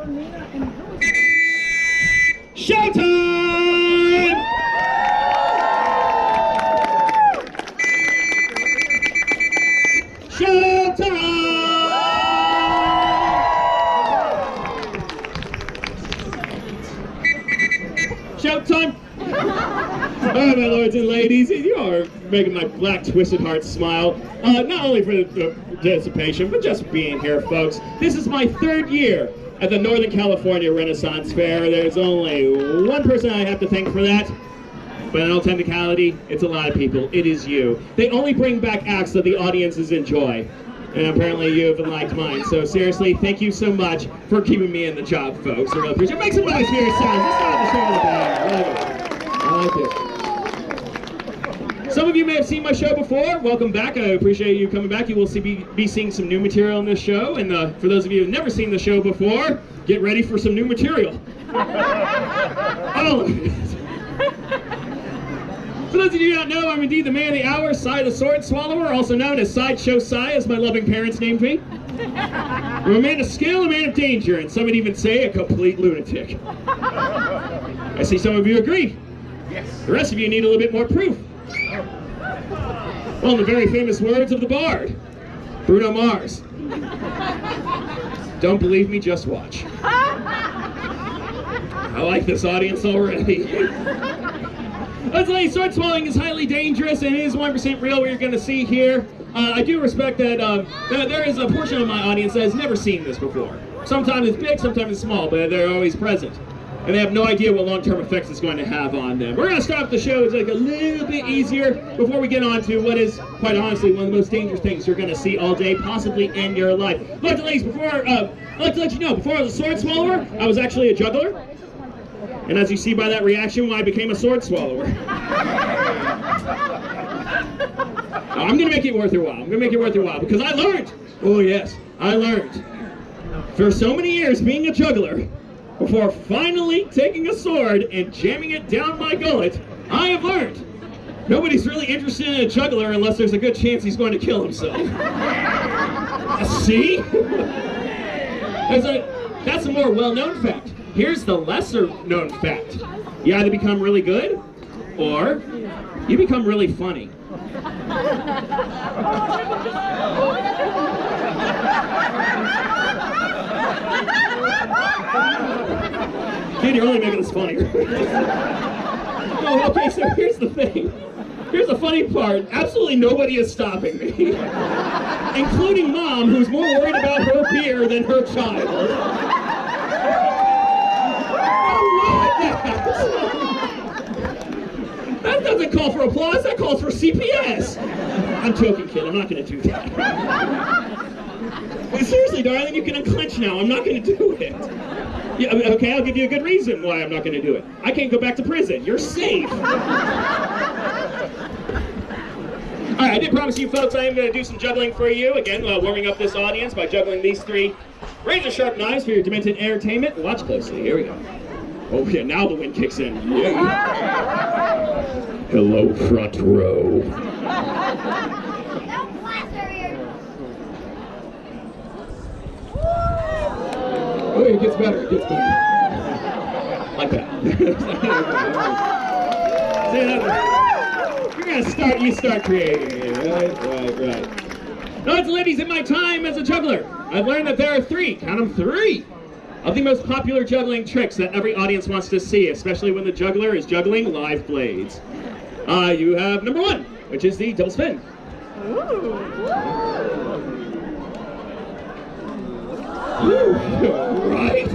Showtime! Showtime! Showtime! All right, my lords and ladies, you are making my black twisted heart smile. Not only for the participation, but just being here, folks. This is my third year at the Northern California Renaissance Fair. There's only one person I have to thank for that. But in all technicality, it's a lot of people. It is you. They only bring back acts that the audiences enjoy. And apparently you have liked mine. So seriously, thank you so much for keeping me in the job, folks. I really appreciate it. Make some noise for yourselves. Let's start the show with a bang. I like it. Some of you may have seen my show before. Welcome back. I appreciate you coming back. You will be seeing some new material in this show. And for those of you who have never seen the show before, get ready for some new material. All of it. For those of you who don't know, I'm indeed the man of the hour, Cy the Sword Swallower, also known as Sideshow Cy, as my loving parents named me. I'm a man of skill, a man of danger, and some would even say a complete lunatic. I see some of you agree. Yes. The rest of you need a little bit more proof. Well, in the very famous words of the Bard, Bruno Mars. Don't believe me, just watch. I like this audience already. Let's say sword swallowing is highly dangerous and it is 1% real, what you're going to see here. I do respect that there is a portion of my audience that has never seen this before. Sometimes it's big, sometimes it's small, but they're always present. And they have no idea what long-term effects it's going to have on them. We're going to start the show like a little bit easier before we get on to what is, quite honestly, one of the most dangerous things you're going to see all day, possibly in your life. But ladies, I'd like to let you know, before I was a sword swallower, I was actually a juggler. And as you see by that reaction, I became a sword swallower. I'm going to make it worth your while. I'm going to make it worth your while because I learned. Oh yes, I learned. For so many years being a juggler, before finally taking a sword and jamming it down my gullet, I have learned nobody's really interested in a juggler unless there's a good chance he's going to kill himself. See? That's a more well-known fact. Here's the lesser-known fact. You either become really good, or you become really funny. Kid, you're only making this funnier. No, okay, so here's the thing. Here's the funny part. Absolutely nobody is stopping me. Including Mom, who's more worried about her beer than her child. That doesn't call for applause, that calls for CPS. I'm joking, kid, I'm not going to do that. Seriously, darling, you can unclench now. I'm not going to do it. Yeah, okay, I'll give you a good reason why I'm not going to do it. I can't go back to prison. You're safe. Alright, I did promise you folks I am going to do some juggling for you. Again, warming up this audience by juggling these three razor-sharp knives for your demented entertainment. Watch closely. Here we go. Oh yeah, now the wind kicks in. Yeah. Hello, front row. Oh, it gets better, it gets better. Like that. See, you're gonna start, you start creating it. Right. Now, ladies, in my time as a juggler, I've learned that there are three, count them, three, of the most popular juggling tricks that every audience wants to see, especially when the juggler is juggling live blades. You have number one, which is the double spin. Right?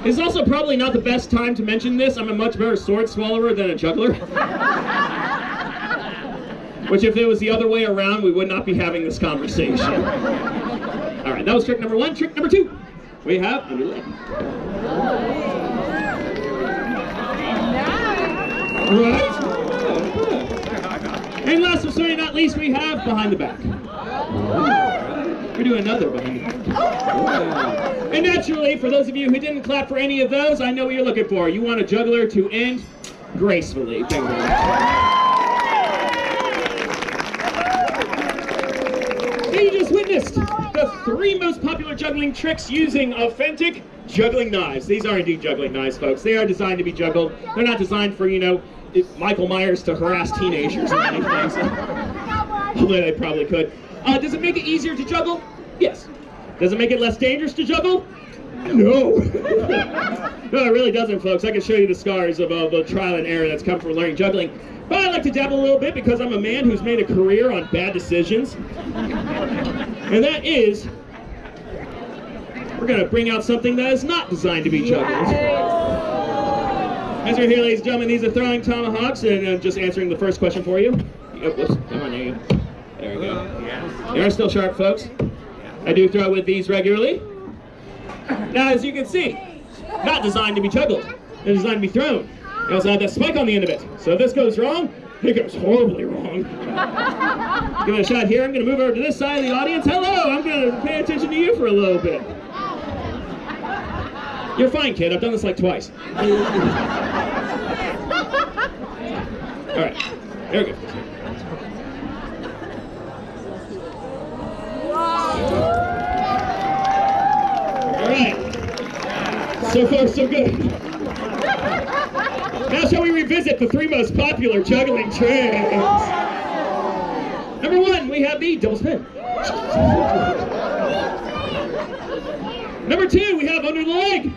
It's also probably not the best time to mention this. I'm a much better sword swallower than a juggler. Which if it was the other way around, we would not be having this conversation. Alright, that was trick number one. Trick number two. We have under the leg. Right? And last but certainly not least, we have behind the back. We're doing another behind the back. And naturally, for those of you who didn't clap for any of those, I know what you're looking for. You want a juggler to end gracefully. Thank you very much. So you just witnessed next, the 3 most popular juggling tricks using authentic juggling knives. These are indeed juggling knives, folks. They are designed to be juggled. They're not designed for, Michael Myers to harass teenagers or anything. So, although they probably could. Does it make it easier to juggle? Yes. Does it make it less dangerous to juggle? No. No, it really doesn't, folks. I can show you the scars of the trial and error that's come from learning juggling. But I like to dabble a little bit because I'm a man who's made a career on bad decisions. And that is, we're going to bring out something that is not designed to be juggled. As we're here, ladies and gentlemen, these are throwing tomahawks, and just answering the first question for you. Oh, whoops, come on, there you go. There we go. They are still sharp, folks. I do throw with these regularly. Now, as you can see, not designed to be juggled. They're designed to be thrown. They also have that spike on the end of it. So if this goes wrong, it goes horribly wrong. Give it a shot here. I'm going to move over to this side of the audience. Hello, I'm going to pay attention to you for a little bit. You're fine, kid. I've done this like twice. All right. There we go. All right. So far, so good. Now shall we revisit the 3 most popular juggling tricks? Number 1, we have the double spin. Number 2, we have under the leg.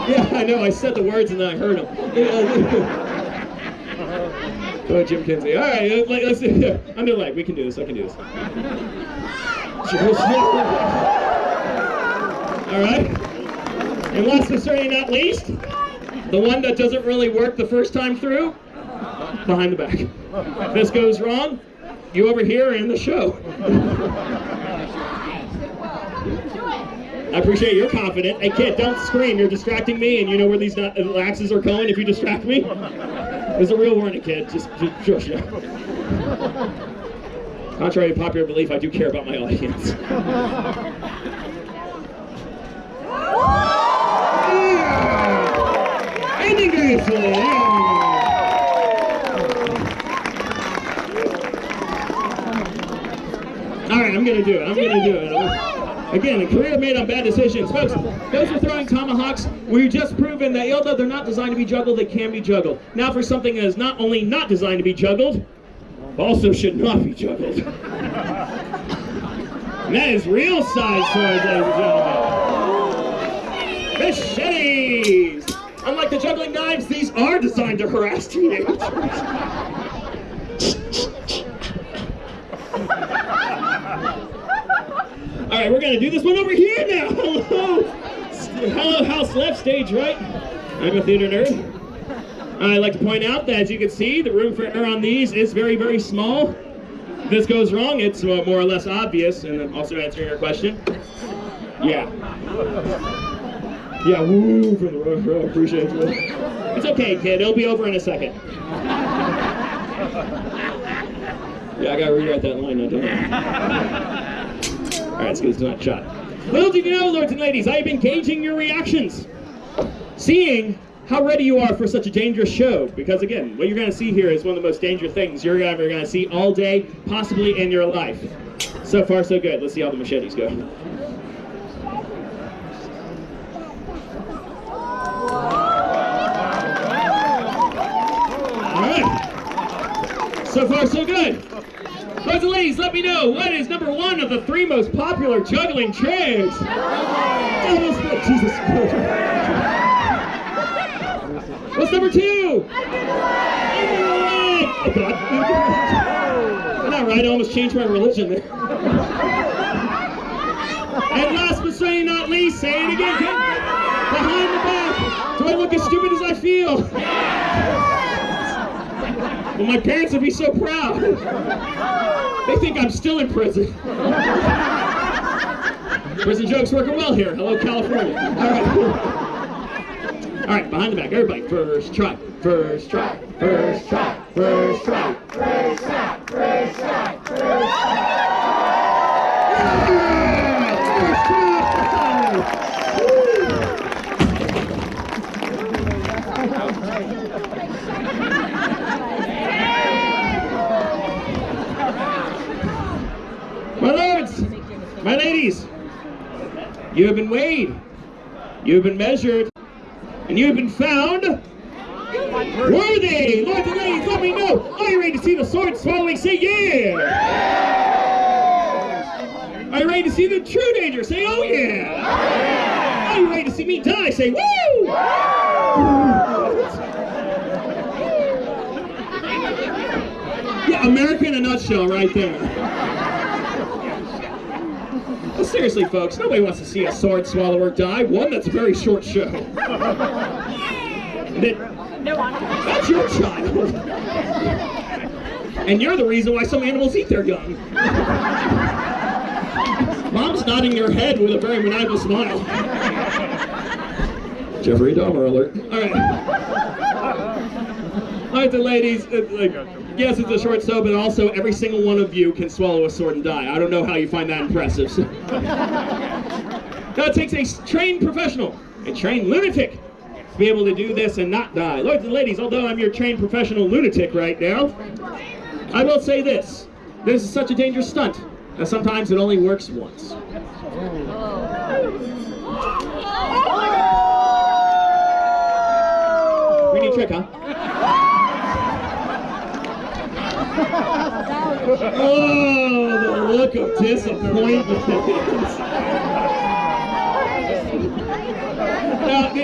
Yeah, I know, I said the words and then I heard them. Go ahead, Jim Kinsey. All right, let's do it. Under the leg, we can do this, I can do this. All right. And last but certainly not least, the one that doesn't really work the first time through, behind the back. If this goes wrong, you over here are in the show. I appreciate you're confident. Hey kid, don't scream, you're distracting me, and you know where these axes are going if you distract me. There's a real warning, kid, just shush. Contrary to popular belief, I do care about my audience. Ending gracefully. All right, I'm gonna do it. Again, a career made on bad decisions. Folks, those are throwing tomahawks. We've just proven that although they're not designed to be juggled, they can be juggled. Now for something that is not only not designed to be juggled, also should not be juggled. And that is real size swords, ladies and gentlemen. Machetes! Unlike the juggling knives, these are designed to harass teenagers. All right, we're gonna do this one over here now. Hello, house left, stage right. I'm a theater nerd. I'd like to point out that, as you can see, the room for error on these is very, very small. If this goes wrong, it's more or less obvious. And then also answering your question. Yeah. Yeah, woo for the row. Appreciate it. It's okay, kid. It'll be over in a second. Yeah, I gotta rewrite that line now, don't I? All right, let's get this shot. Little did you know, lords and ladies, I have been gauging your reactions, seeing how ready you are for such a dangerous show. Because again, what you're going to see here is one of the most dangerous things you're ever going to see all day, possibly in your life. So far, so good. Let's see how the machetes go. All right. So far, so good. Lords and ladies, let me know, what is number 1 of the 3 most popular juggling tricks? Double spin. Jesus Christ. What's number 2? Oh God. I'm not right, I almost changed my religion there. And last but certainly not least, say it again, kid. Behind the back. Do I look as stupid as I feel? Well, my parents would be so proud. They think I'm still in prison. Prison jokes working well here. Hello, California. All right. All right, behind the back. Everybody, first try. First try. First try. First try. First try. First try. First try. You have been weighed. You have been measured. And you have been found worthy. Lords and ladies, let me know. Are you ready to see the sword swallowing? Say yeah. Are you ready to see the true danger? Say oh yeah. Are you ready to see me die? Say woo. Yeah, America in a nutshell right there. Well, seriously, folks, nobody wants to see a sword swallower die. One, that's a very short show. That's your child. And you're the reason why some animals eat their young. Mom's nodding her head with a very maniacal smile. Jeffrey Dahmer alert. All right. All right, the ladies. Yes, it's a short show, but also every single one of you can swallow a sword and die. I don't know how you find that impressive. So. Now it takes a trained professional, a trained lunatic, to be able to do this and not die. Lords and ladies, although I'm your trained professional lunatic right now, I will say this. This is such a dangerous stunt that sometimes it only works once. We need a trick, huh? Oh, the look of disappointment.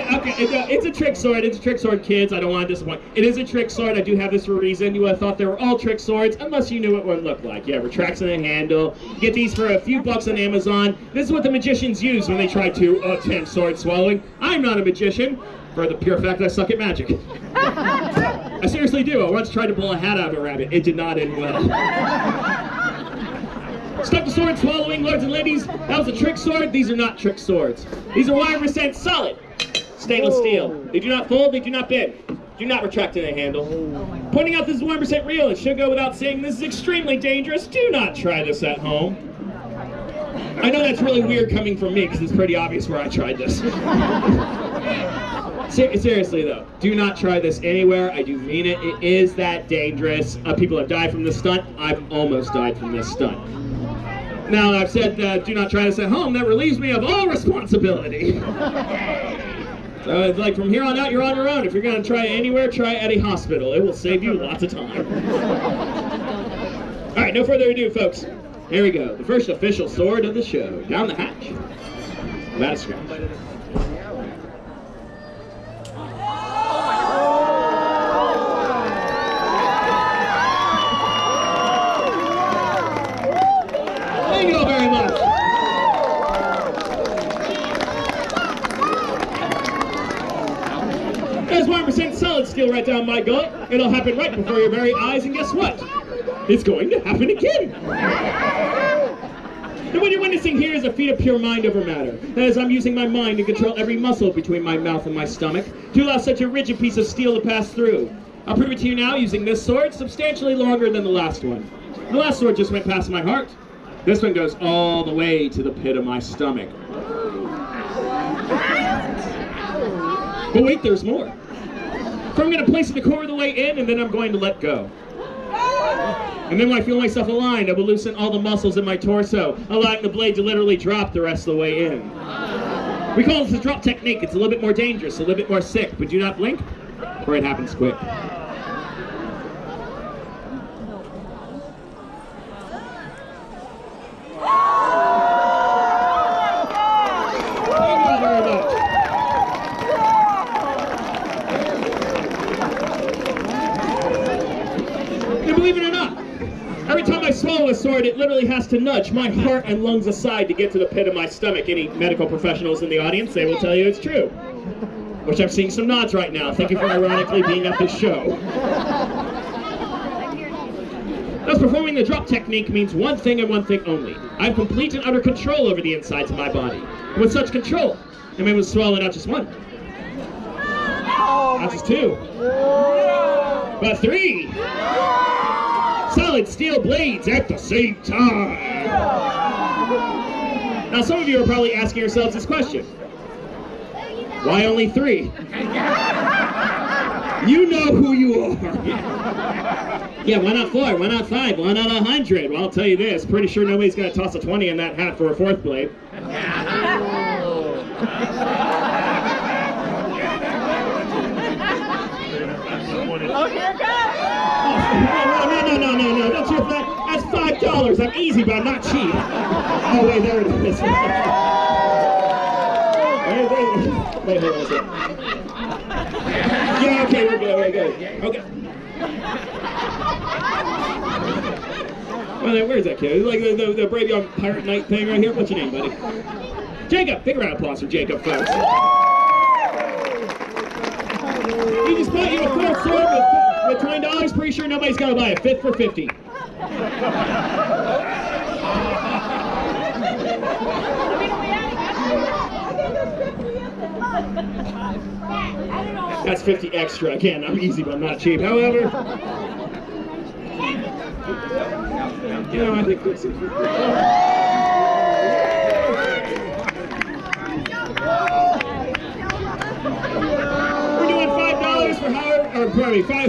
Okay, it's a trick sword. It's a trick sword, kids. I don't want to disappoint. It is a trick sword. I do have this for a reason. You would have thought they were all trick swords, unless you knew what one looked like. Yeah, retracts in the handle. You get these for a few bucks on Amazon. This is what the magicians use when they try to attempt sword swallowing. I'm not a magician, for the pure fact I suck at magic. I seriously do. I once tried to pull a hat out of a rabbit. It did not end well. Stuck to sword swallowing, lords and ladies. That was a trick sword. These are not trick swords. These are 100% solid stainless steel. They do not fold. They do not bend. Do not retract in the handle. Pointing out this is 100% real. It should go without saying this is extremely dangerous. Do not try this at home. I know that's really weird coming from me because it's pretty obvious where I tried this. Seriously though, do not try this anywhere. I do mean it. It is that dangerous. People have died from this stunt. I've almost died from this stunt. Now I've said do not try this at home. That relieves me of all responsibility. So it's like from here on out, you're on your own. If you're going to try it anywhere, try it at a hospital. It will save you lots of time. All right, no further ado, folks. Here we go. The first official sword of the show. Down the hatch. Without a scratch. Thank you all very much. There's 100% solid steel right down my gullet. It'll happen right before your very eyes, and guess what? It's going to happen again. And what you're witnessing here is a feat of pure mind over matter. That is, I'm using my mind to control every muscle between my mouth and my stomach to allow such a rigid piece of steel to pass through. I'll prove it to you now using this sword, substantially longer than the last one. The last sword just went past my heart. This one goes all the way to the pit of my stomach. But wait, there's more. So I'm going to place it the core of the way in, and then I'm going to let go. And then when I feel myself aligned, I will loosen all the muscles in my torso, allowing the blade to literally drop the rest of the way in. We call this the drop technique. It's a little bit more dangerous, a little bit more sick, but do not blink, or it happens quick. Believe it or not, every time I swallow a sword, it literally has to nudge my heart and lungs aside to get to the pit of my stomach. Any medical professionals in the audience, they will tell you it's true. Which I'm seeing some nods right now. Thank you for ironically being at this show. Thus, performing the drop technique means one thing and one thing only. I have complete and utter control over the insides of my body. And with such control, I'm able to swallow not just one, not just two, but three solid steel blades at the same time. Now some of you are probably asking yourselves this question. Why only three? You know who you are. Yeah, why not four? Why not five? Why not 100? Well, I'll tell you this. Pretty sure nobody's going to toss a 20 in that hat for a fourth blade. Oh, here it goes! No, don't cheer for that. That's $5. I'm easy, but I'm not cheap. Oh, wait, there it is. Wait, hold on a second. Yeah, okay, we're good. Okay. Well, where's that kid? It's like the Brave Young Pirate Knight thing right here. What's your name, buddy? Jacob. Big round of applause for Jacob, folks. He just bought you a fourth sword with $20. Pretty sure nobody's gonna buy a fifth for $50. That's 50 extra. Again, I'm easy, but I'm not cheap. However, you know, I think this is...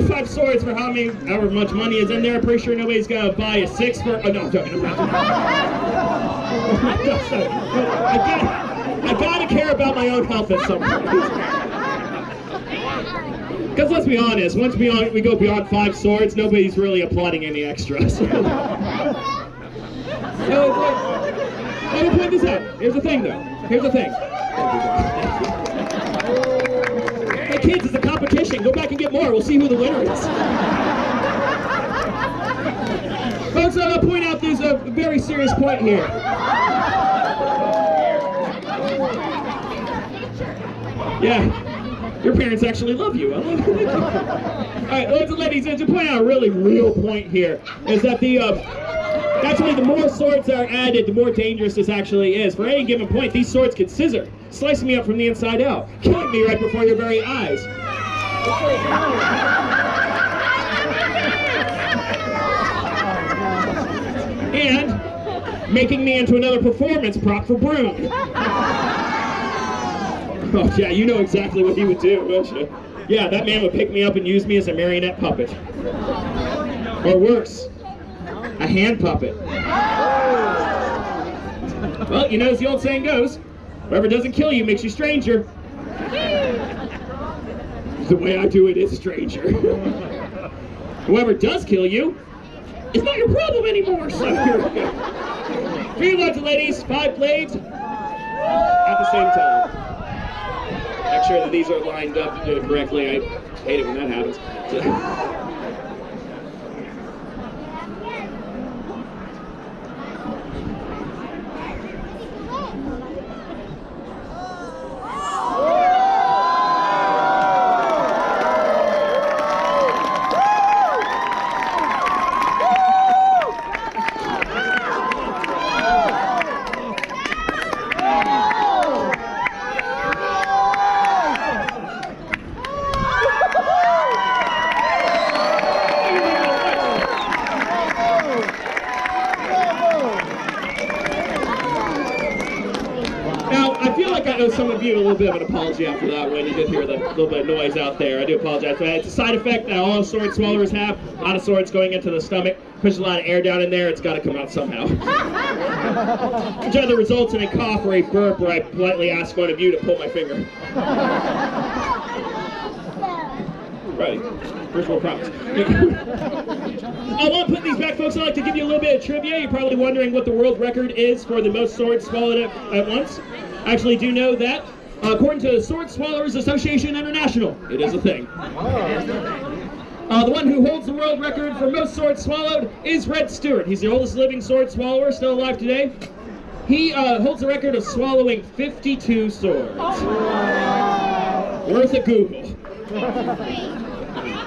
Five swords for however much money is in there. I'm pretty sure nobody's gonna buy a six for. Oh no, I'm joking. I gotta care about my own health at some point. Because let's be honest, once we go beyond 5 swords, nobody's really applauding any extras. Let me point this out. Here's the thing, though. Here's the thing. Hey kids, it's a competition. Go back and get more. We'll see who the winner is. Folks, I'm going to point out there's a very serious point here. Yeah, your parents actually love you. I love you. All right, ladies, to point out a really real point here is that actually, the more swords that are added, the more dangerous this actually is. For any given point, these swords can scissor, slicing me up from the inside out, killing me right before your very eyes. And making me into another performance prop for Broom. Oh yeah, you know exactly what he would do, don't you? Yeah, that man would pick me up and use me as a marionette puppet. Or worse, a hand puppet. Well, you know as the old saying goes, whoever doesn't kill you makes you stranger. The way I do it is stranger. Whoever does kill you is not your problem anymore. So here we go. 3 lots of ladies, 5 blades at the same time. Make sure that these are lined up correctly. I hate it when that happens. Some of you a little bit of an apology after that when you did hear the little bit of noise out there. I do apologize for that. It's a side effect that all sword swallowers have. A lot of swords going into the stomach, pushes a lot of air down in there. It's got to come out somehow. Which either results in a cough or a burp where I politely ask one of you to pull my finger. Right. First world problems. I want to put these back, folks. I'd like to give you a little bit of trivia. You're probably wondering what the world record is for the most swords swallowed at once. I actually do know that. According to the Sword Swallowers Association International, it is a thing. The one who holds the world record for most swords swallowed is Red Stewart. He's the oldest living sword swallower, still alive today. He holds the record of swallowing 52 swords. Worth a Google.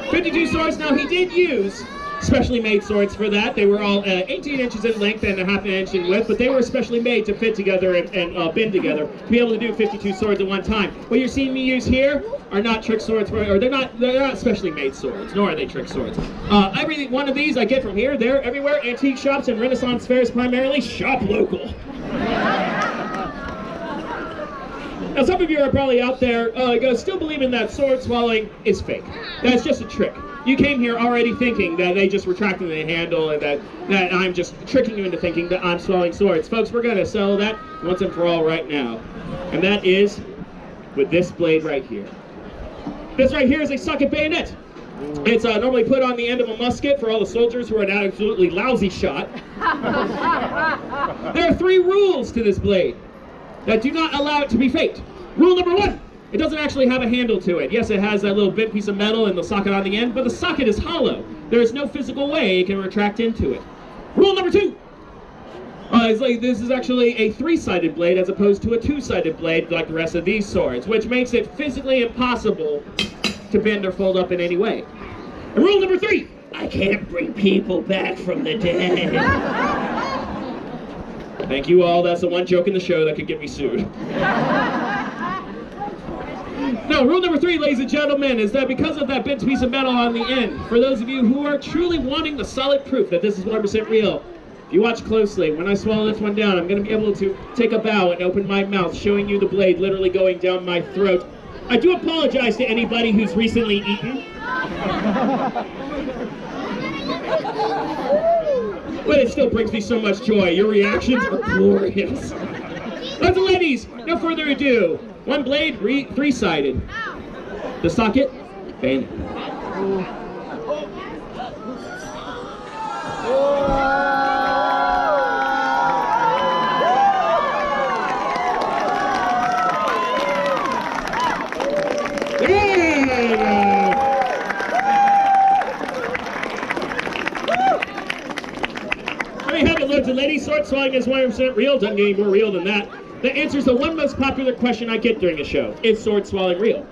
52 swords. Now, he did use specially made swords for that. They were all 18 inches in length and a half an inch in width, but they were specially made to fit together and bend together to be able to do 52 swords at one time. What you're seeing me use here are not trick swords, or they're not specially made swords, nor are they trick swords. Every one of these I get from here, there, everywhere, antique shops and Renaissance fairs primarily. Shop local. Now, some of you are probably out there still believing that sword swallowing is fake. That's just a trick. you came here already thinking that they just retracted the handle and that I'm just tricking you into thinking that I'm swallowing swords. Folks, we're going to settle that once and for all right now. And that is with this blade right here. This right here is a socket bayonet. It's normally put on the end of a musket for all the soldiers who are an absolutely lousy shot. There are 3 rules to this blade that do not allow it to be faked. Rule number 1, it doesn't actually have a handle to it. Yes, it has that little bent piece of metal and the socket on the end, but the socket is hollow. There is no physical way it can retract into it. Rule number 2, it's like this is actually a 3-sided blade as opposed to a 2-sided blade like the rest of these swords, which makes it physically impossible to bend or fold up in any way. And rule number 3, I can't bring people back from the dead. Thank you all, that's the one joke in the show that could get me sued. No, rule number 3, ladies and gentlemen, is that because of that bent piece of metal on the end, for those of you who are truly wanting the solid proof that this is 100% real, if you watch closely, when I swallow this one down, I'm going to be able to take a bow and open my mouth, showing you the blade literally going down my throat. I do apologize to anybody who's recently eaten. But it still brings me so much joy. Your reactions are glorious. But ladies, no further ado. One blade, 3-sided. The socket, bayonet. Ladies, sword swallowing is 100% real. Doesn't get any more real than that. That answers the one most popular question I get during a show. Is sword swallowing real?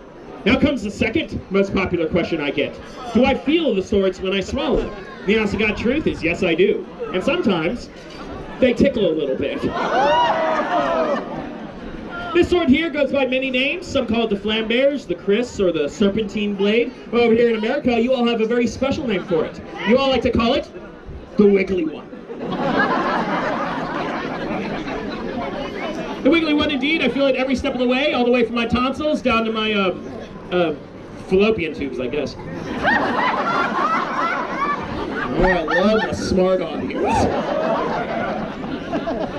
Now comes the second most popular question I get. Do I feel the swords when I swallow them? The honest to God truth is yes, I do. And sometimes they tickle a little bit. This sword here goes by many names. Some call it the flambears, the kris, or the serpentine blade. Well, over here in America, you all have a very special name for it. You all like to call it the wiggly one. The wiggly one indeed. I feel it every step of the way, all the way from my tonsils down to my fallopian tubes, I guess. Oh, I love a smart audience.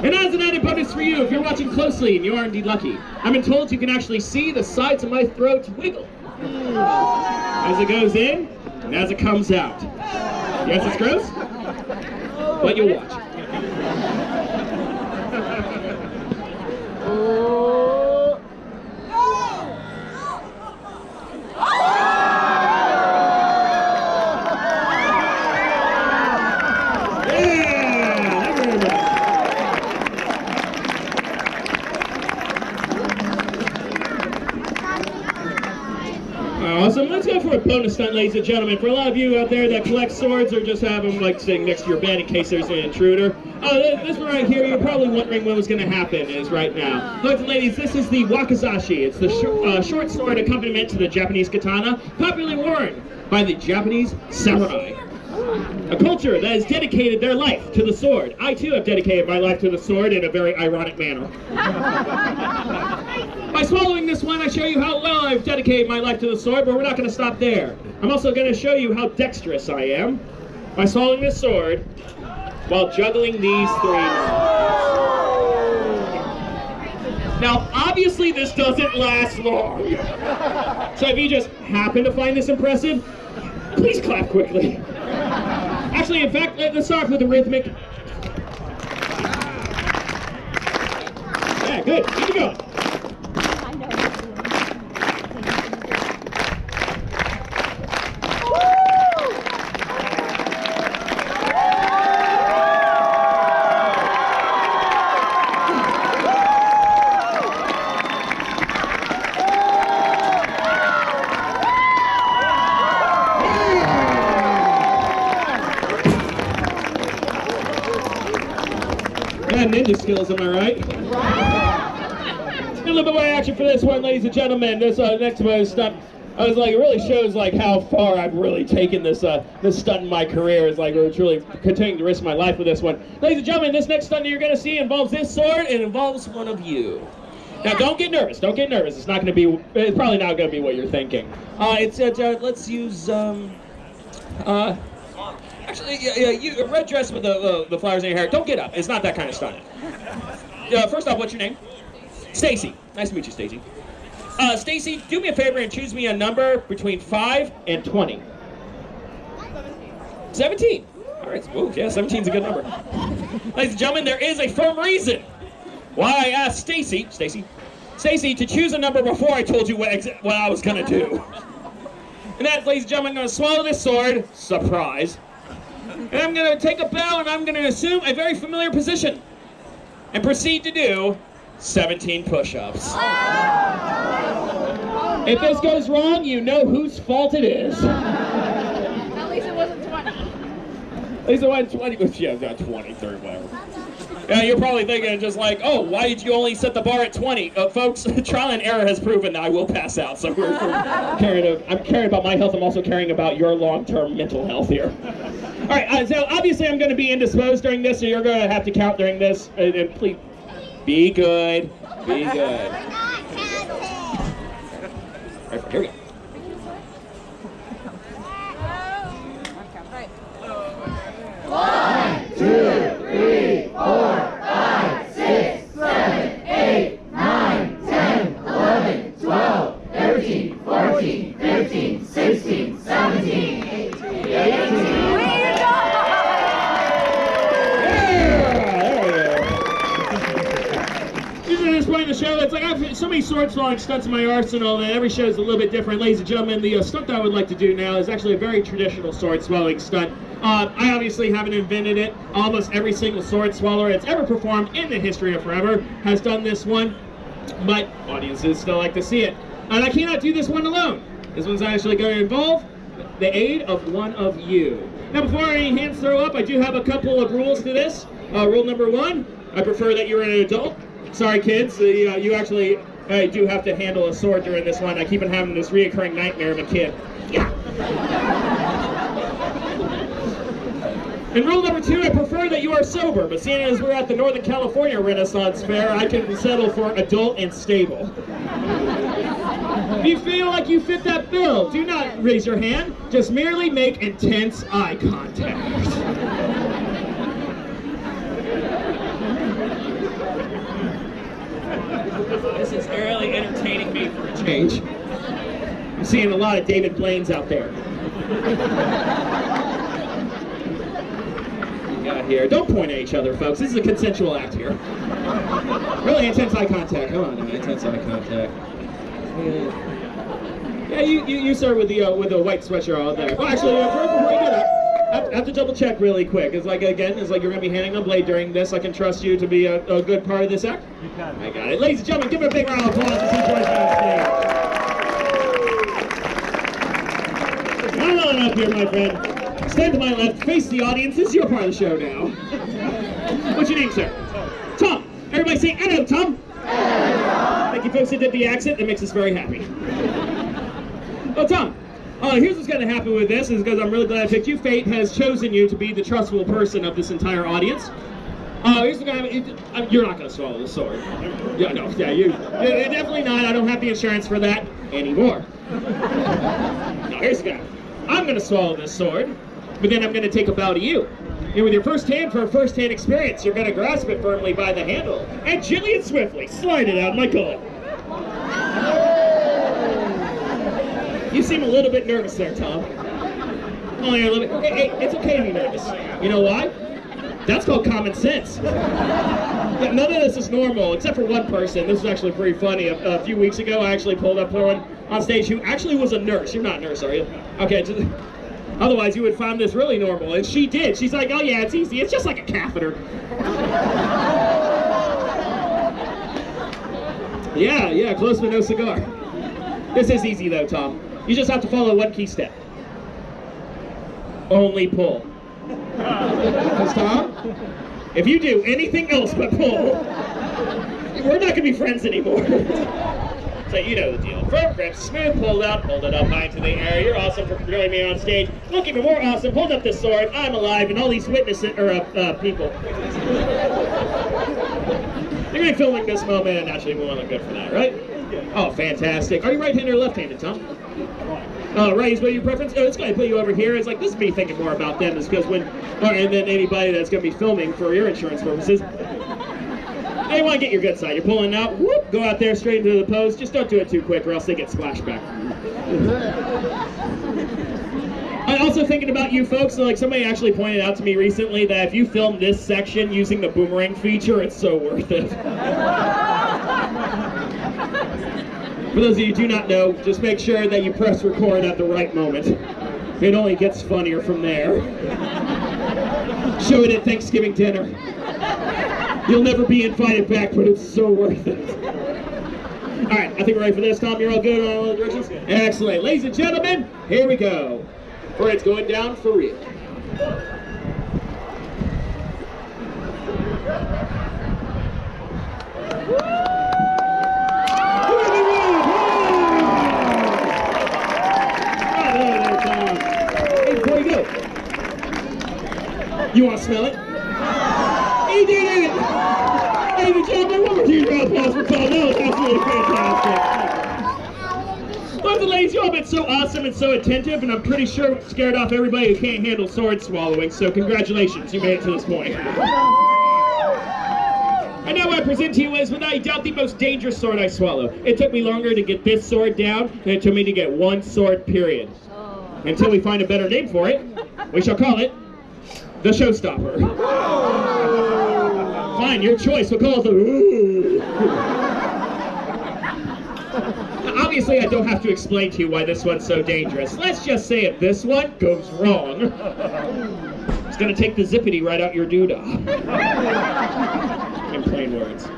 And as an added bonus for you, if you're watching closely, and you are indeed lucky, I've been told you can actually see the sides of my throat wiggle as it goes in and as it comes out. Yes, it's gross, but you'll watch. Awesome. Let's go for a bonus stunt, ladies and gentlemen. For a lot of you out there that collect swords or just have them like sitting next to your bed in case there's an intruder, this one right here, you're probably wondering what was going to happen is right now. Ladies and ladies, this is the wakizashi. It's the short sword accompaniment to the Japanese katana, popularly worn by the Japanese samurai. A culture that has dedicated their life to the sword. I too have dedicated my life to the sword in a very ironic manner. By swallowing this one, I show you how well I've dedicated my life to the sword, but we're not going to stop there. I'm also going to show you how dexterous I am by swallowing this sword while juggling these 3. Now, obviously this doesn't last long. So if you just happen to find this impressive, please clap quickly. Actually, in fact, let's start with the rhythmic. Yeah, good. Keep it going. Ninja skills, am I right? A little bit more action for this one, ladies and gentlemen. This next one stunt, I was like, it really shows like how far I've really taken this this stunt in my career. It's like it's really continuing to risk my life with this one. Ladies and gentlemen, this next stunt you're going to see involves this sword and involves one of you. Now, don't get nervous. Don't get nervous. It's not going to be. It's probably not going to be what you're thinking. Let's use Actually, yeah, you red dress with the flowers in your hair. Don't get up. It's not that kind of stunt. First off, what's your name? Stacy. Nice to meet you, Stacy. Stacy, do me a favor and choose me a number between 5 and 20. 17. All right. Ooh, yeah, 17 is a good number. Ladies and gentlemen, there is a firm reason why I asked Stacy, to choose a number before I told you what I was gonna do. And that, ladies and gentlemen, I'm gonna swallow this sword, surprise, and I'm gonna take a bow and I'm gonna assume a very familiar position and proceed to do 17 push-ups. If this goes wrong, you know whose fault it is. At least it wasn't 20. At least it wasn't 20. Yeah, not 20, 30, whatever. Yeah, you're probably thinking just like, oh, why did you only set the bar at 20? Folks, trial and error has proven that I will pass out. So I'm caring about my health. I'm also caring about your long-term mental health here. All right, so obviously I'm going to be indisposed during this, so you're going to have to count during this. And please, be good. Be good. All right, here we go. One, 2, 3, 4, 5, 6, 7, 8, 9, 10, 11, 12, 13, 14, 15, 16, 17, 18. Usually at this point in the show, it's like I have so many sword-swallowing stunts in my arsenal that every show is a little bit different. Ladies and gentlemen, the stunt that I would like to do now is actually a very traditional sword-swallowing stunt. I obviously haven't invented it. Almost every single sword swallower that's ever performed in the history of Forever has done this one, but audiences still like to see it. And I cannot do this one alone. This one's actually going to involve the aid of one of you. Now, before any hands throw up, I do have a couple of rules to this. Rule number 1, I prefer that you're an adult. Sorry, kids, you actually do have to handle a sword during this one. I keep on having this reoccurring nightmare of a kid. Yeah. And rule number 2, I prefer that you are sober, but seeing as we're at the Northern California Renaissance Fair, I can settle for adult and stable. If you feel like you fit that bill, do not raise your hand, just merely make intense eye contact. This is really entertaining me for a change. I'm seeing a lot of David Blaine's out there. Here. Don't point at each other, folks. This is a consensual act here. Really intense eye contact. Come on, intense eye contact. Yeah, you start with the white sweatshirt out there. Well, actually, before you get up, I have to double check really quick. It's like you're gonna be handing a blade during this. I can trust you to be a good part of this act. You got it. I got it. Ladies and gentlemen, give him a big round of applause as he joins me on stage. Come on up here, my friend. Stand to my left, face the audience. This is your part of the show now. What's your name, sir? Tom. Everybody say hello, Tom. Hello. Thank you, folks that did the accent. That makes us very happy. Oh, Tom. Here's what's going to happen with this, is because I'm really glad I picked you. Fate has chosen you to be the trustful person of this entire audience. Here's what's going to happen. You're not going to swallow the sword. Yeah, no, yeah, you definitely not. I don't have the insurance for that anymore. Now, here's what's going to happen. I'm going to swallow this sword, but then I'm going to take a bow to you. And with your first hand for a first-hand experience, you're going to grasp it firmly by the handle and gently and swiftly slide it out my gullet. You seem a little bit nervous there, Tom. Only a little bit. Hey, it's okay to be nervous. You know why? That's called common sense. Yeah, none of this is normal, except for one person. This was actually pretty funny. A few weeks ago, I actually pulled up someone on stage who actually was a nurse. You're not a nurse, are you? Okay, otherwise you would find this really normal. And she did. She's like, oh yeah, it's easy. It's just like a catheter. Yeah, close but no cigar. This is easy though, Tom. You just have to follow one key step. Only pull. Because Tom, if you do anything else but pull, we're not going to be friends anymore. So you know the deal. Firm grip, smooth pull out, hold it up high into the air. You're awesome for joining me on stage. Look even more awesome. Hold up this sword. I'm alive, and all these witnesses people. You're going to be filming this moment, and naturally we want to look good for that, right? Oh, fantastic. Are you right-handed or left-handed, Tom? Raise what your preference? Oh, it's going to put you over here. It's like, this is me thinking more about them. It's because when, and then anybody that's going to be filming for your insurance purposes, they want to get your good side. You're pulling out, whoop, go out there straight into the pose. Just don't do it too quick or else they get splashed back. I'm also thinking about you folks. Like, somebody actually pointed out to me recently that if you film this section using the boomerang feature, it's so worth it. For those of you who do not know, just make sure that you press record at the right moment. It only gets funnier from there. Show it at Thanksgiving dinner. You'll never be invited back, but it's so worth it. All right, I think we're ready for this. Tom, you're all good on all the directions? Excellent. Ladies and gentlemen, here we go. For it's going down for real. You want to smell it? He did it! Ladies and gentlemen, one more huge round of applause for Paul. That was absolutely fantastic. Look, the ladies, you all been so awesome and so attentive, and I'm pretty sure scared off everybody who can't handle sword swallowing, so congratulations, you made it to this point. And now what I present to you is, without a doubt, the most dangerous sword I swallow. It took me longer to get this sword down than it took me to get one sword, period. Until we find a better name for it, we shall call it the Showstopper. Fine, your choice. We'll call it the Obviously, I don't have to explain to you why this one's so dangerous. Let's just say if this one goes wrong, it's gonna take the zippity right out your doodah. In plain words.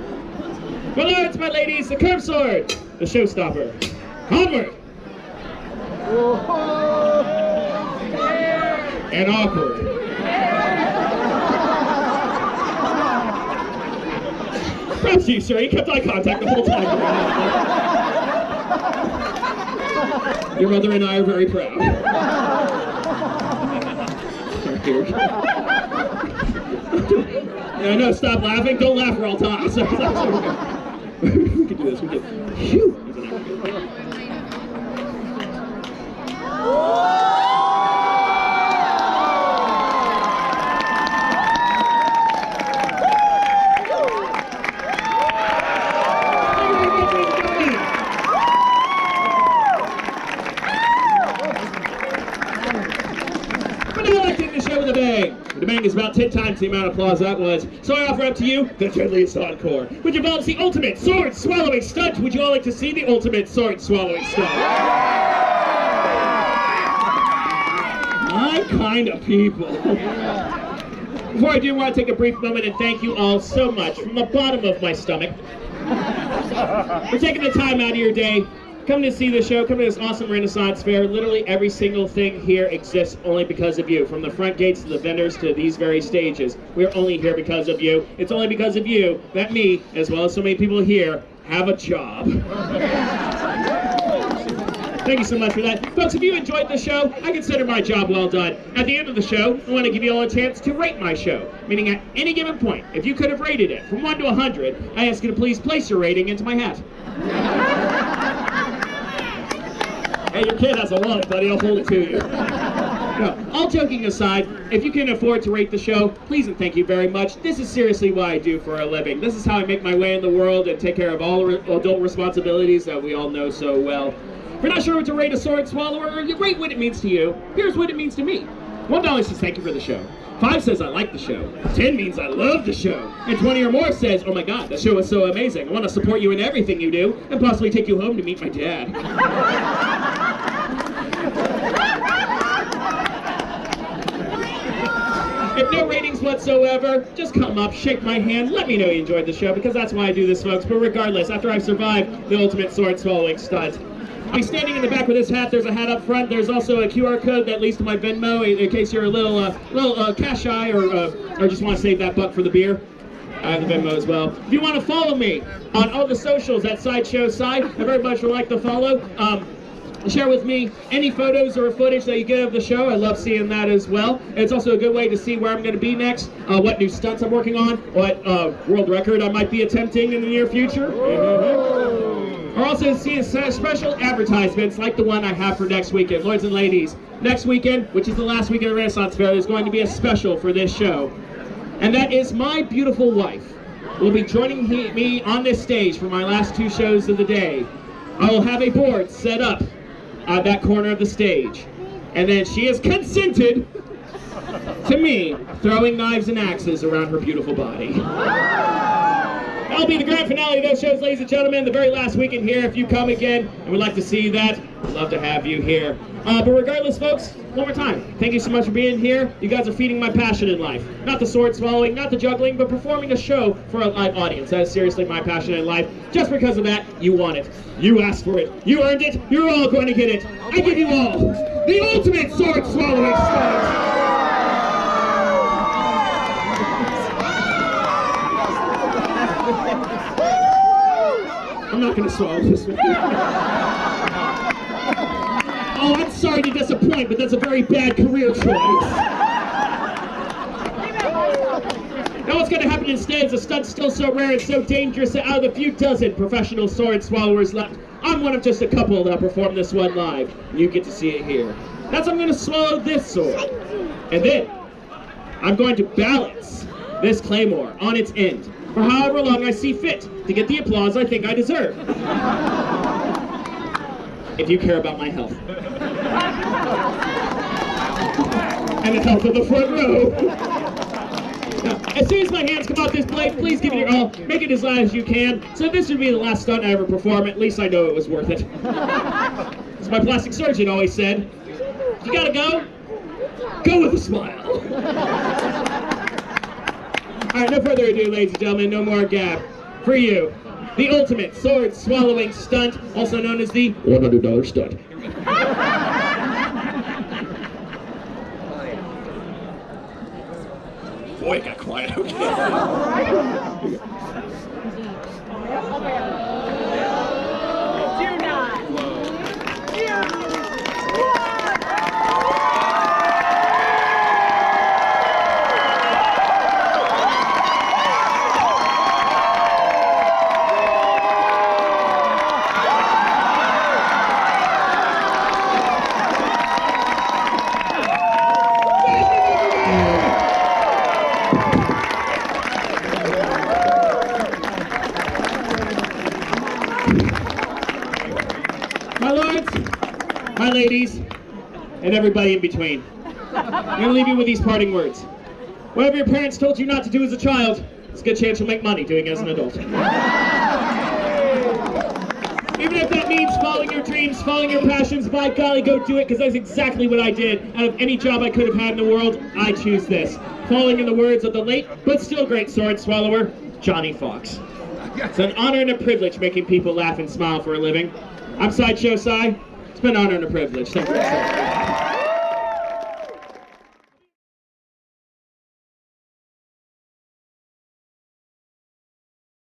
My lords, my ladies, the curved sword, the Showstopper. Onward! And awkward. Props to you, sir. You kept eye contact the whole time. Your mother and I are very proud. No, stop laughing. Don't laugh or I'll toss. We can do this. We can. Phew. The bang is about 10 times the amount of applause that was. So I offer up to you the deadliest encore, which involves the ultimate sword swallowing stunt. Would you all like to see the ultimate sword swallowing stunt? My kind of people. Before I do, I want to take a brief moment and thank you all so much from the bottom of my stomach for taking the time out of your day. Come to see the show, come to this awesome Renaissance Fair. Literally every single thing here exists only because of you. From the front gates to the vendors to these very stages. We're only here because of you. It's only because of you that me, as well as so many people here, have a job. Thank you so much for that. Folks, if you enjoyed the show, I consider my job well done. At the end of the show, I want to give you all a chance to rate my show. Meaning at any given point, if you could have rated it from 1 to 100, I ask you to please place your rating into my hat. Hey, your kid has a wallet, buddy. I'll hold it to you. No, all joking aside, if you can afford to rate the show, please and thank you very much. This is seriously what I do for a living. This is how I make my way in the world and take care of all adult responsibilities that we all know so well. If you're not sure what to rate a sword swallower, or you rate what it means to you, here's what it means to me. $1 says thank you for the show. 5 says I like the show. 10 means I love the show. And 20 or more says, oh my god, the show is so amazing. I want to support you in everything you do, and possibly take you home to meet my dad. If no ratings whatsoever, just come up, shake my hand, let me know you enjoyed the show, because that's why I do this, folks. But regardless, after I've survived the ultimate sword swallowing stunt, I'll be standing in the back with this hat. There's a hat up front. There's also a QR code that leads to my Venmo in case you're a little cash shy or just want to save that buck for the beer. I have the Venmo as well. If you want to follow me on all the socials at Sideshow Side, I very much would like to follow. Share with me any photos or footage that you get of the show. I love seeing that as well. And it's also a good way to see where I'm going to be next, what new stunts I'm working on, what world record I might be attempting in the near future. or also see special advertisements like the one I have for next weekend. Lords and ladies, next weekend, which is the last weekend of Renaissance Fair, there's going to be a special for this show. And that is my beautiful wife will be joining me on this stage for my last 2 shows of the day. I will have a board set up at that corner of the stage. And then she has consented to me throwing knives and axes around her beautiful body. That'll be the grand finale of those shows, ladies and gentlemen, the very last weekend here. If you come again and would like to see that, I'd love to have you here. But regardless, folks, one more time, thank you so much for being here. You guys are feeding my passion in life. Not the sword swallowing, not the juggling, but performing a show for a live audience. That is seriously my passion in life. Just because of that, you want it. You asked for it. You earned it. You're all going to get it. I give you all the ultimate sword swallowing stunt. I'm not going to swallow this one. Oh, I'm sorry to disappoint, but that's a very bad career choice. Now what's going to happen instead is a stunt still so rare and so dangerous that out of the few dozen professional sword swallowers left, I'm one of just a couple that'll perform this one live. You get to see it here. That's I'm going to swallow this sword. And then, I'm going to balance this claymore on its end for however long I see fit to get the applause I think I deserve. If you care about my health. And the health of the front row. Now, as soon as my hands come off this blade, please give it your all. Make it as loud as you can. So this would be the last stunt I ever perform. At least I know it was worth it. As my plastic surgeon always said, you gotta go, go with a smile. Alright, no further ado, ladies and gentlemen, no more gab. For you, the ultimate sword-swallowing stunt, also known as the $100 stunt. Boy, it got quiet, okay. My lords, my ladies, and everybody in between, I'm going to leave you with these parting words. Whatever your parents told you not to do as a child, it's a good chance you'll make money doing it as an adult. Even if that means following your dreams, following your passions, by golly, go do it, because that's exactly what I did. Out of any job I could have had in the world, I choose this. Following in the words of the late, but still great sword swallower, Johnny Fox. It's an honor and a privilege making people laugh and smile for a living. I'm Sideshow Si. It's been an honor and a privilege. Thank you.